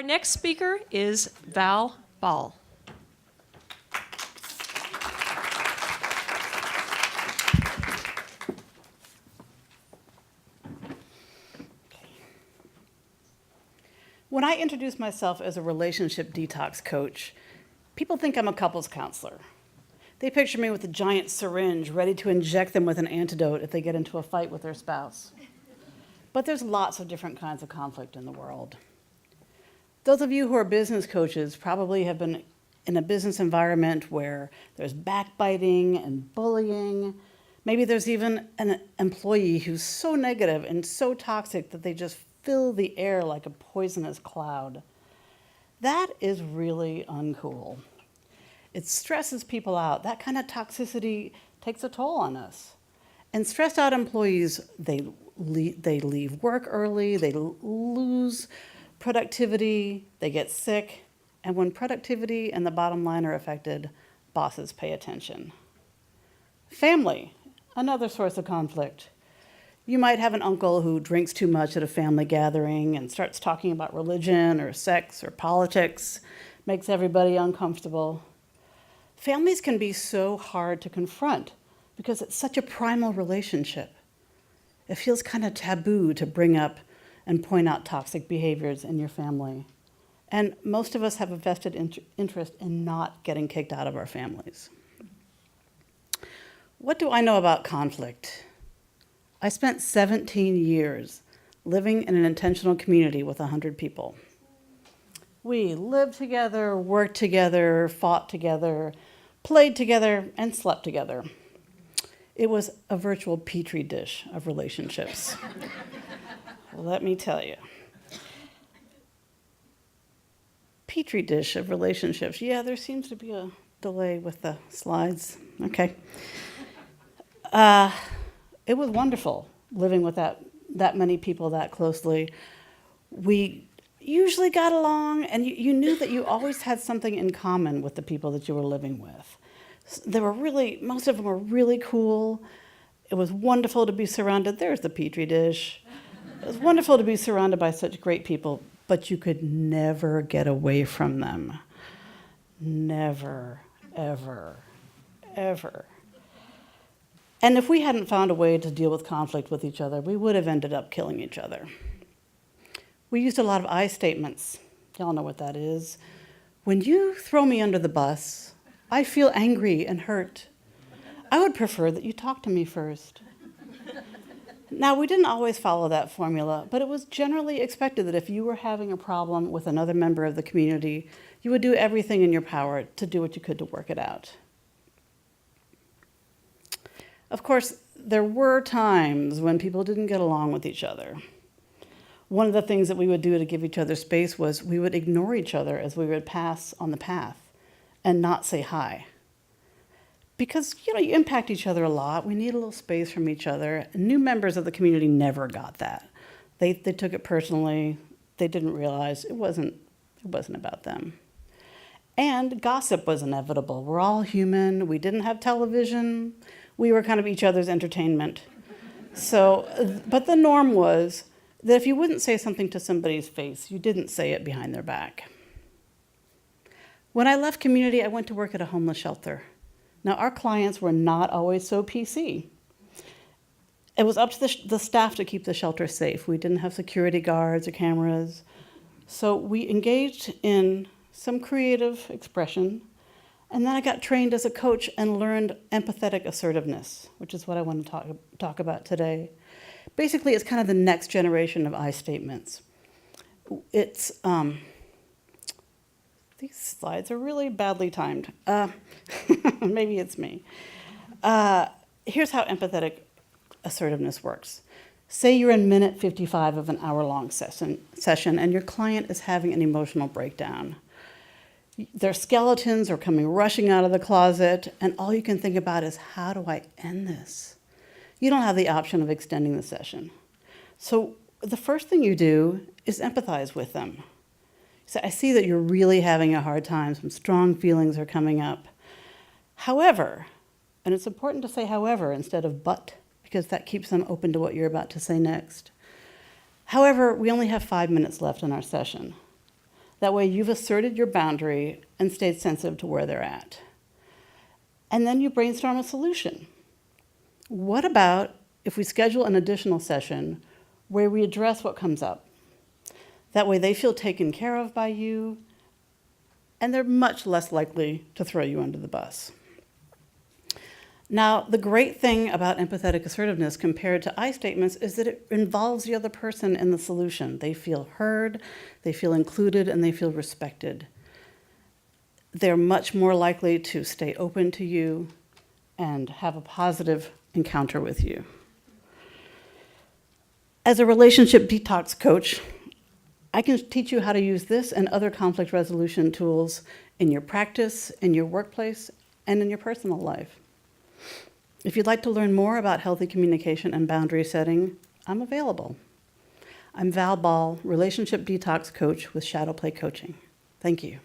Our next speaker is Val Ball. When I introduce myself as a relationship detox coach, people think I'm a couples counselor. They picture me with a giant syringe ready to inject them with an antidote if they get into a fight with their spouse. But there's lots of different kinds of conflict in the world. Those of you who are business coaches probably have been in a business environment where there's backbiting and bullying. Maybe there's even an employee who's so negative and so toxic that they just fill the air like a poisonous cloud. That is really uncool. It stresses people out. That kind of toxicity takes a toll on us. And stressed out employees, they leave work early, they lose productivity, they get sick, and when productivity and the bottom line are affected, bosses pay attention. Family, another source of conflict. You might have an uncle who drinks too much at a family gathering and starts talking about religion or sex or politics, makes everybody uncomfortable. Families can be so hard to confront because it's such a primal relationship. It feels kind of taboo to bring up and point out toxic behaviors in your family. And most of us have a vested interest in not getting kicked out of our families. What do I know about conflict? I spent 17 years living in an intentional community with 100 people. We lived together, worked together, fought together, played together, and slept together. It was a virtual petri dish of relationships. Let me tell you. Petri dish of relationships. Yeah, there seems to be a delay with the slides. Okay. It was wonderful living with that many people that closely. We usually got along, and you knew that you always had something in common with the people that you were living with. Most of them were really cool. It was wonderful to be surrounded. There's the petri dish. It was wonderful to be surrounded by such great people, but you could never get away from them. Never, ever, ever. And if we hadn't found a way to deal with conflict with each other, we would have ended up killing each other. We used a lot of I statements. Y'all know what that is. When you throw me under the bus, I feel angry and hurt. I would prefer that you talk to me first. Now, we didn't always follow that formula, but it was generally expected that if you were having a problem with another member of the community, you would do everything in your power to do what you could to work it out. Of course, there were times when people didn't get along with each other. One of the things that we would do to give each other space was we would ignore each other as we would pass on the path and not say hi. Because, you impact each other a lot. We need a little space from each other. New members of the community never got that. They took it personally. They didn't realize it wasn't about them. And gossip was inevitable. We're all human. We didn't have television. We were kind of each other's entertainment. But the norm was that if you wouldn't say something to somebody's face, you didn't say it behind their back. When I left community, I went to work at a homeless shelter. Now, our clients were not always so PC. It was up to the staff to keep the shelter safe. We didn't have security guards or cameras. So we engaged in some creative expression. And then I got trained as a coach and learned empathetic assertiveness, which is what I want to talk about today. Basically, it's kind of the next generation of I statements. These slides are really badly timed. Maybe it's me. Here's how empathetic assertiveness works. Say you're in minute 55 of an hour-long session and your client is having an emotional breakdown. Their skeletons are coming rushing out of the closet, and all you can think about is, how do I end this? You don't have the option of extending the session. So the first thing you do is empathize with them. So I see that you're really having a hard time. Some strong feelings are coming up. However, and it's important to say however instead of but, because that keeps them open to what you're about to say next. However, we only have 5 minutes left in our session. That way you've asserted your boundary and stayed sensitive to where they're at. And then you brainstorm a solution. What about if we schedule an additional session where we address what comes up? That way they feel taken care of by you, and they're much less likely to throw you under the bus. Now, the great thing about empathetic assertiveness compared to I statements is that it involves the other person in the solution. They feel heard, they feel included, and they feel respected. They're much more likely to stay open to you and have a positive encounter with you. As a relationship detox coach, I can teach you how to use this and other conflict resolution tools in your practice, in your workplace, and in your personal life. If you'd like to learn more about healthy communication and boundary setting, I'm available. I'm Val Ball, Relationship Detox Coach with Shadow Play Coaching. Thank you.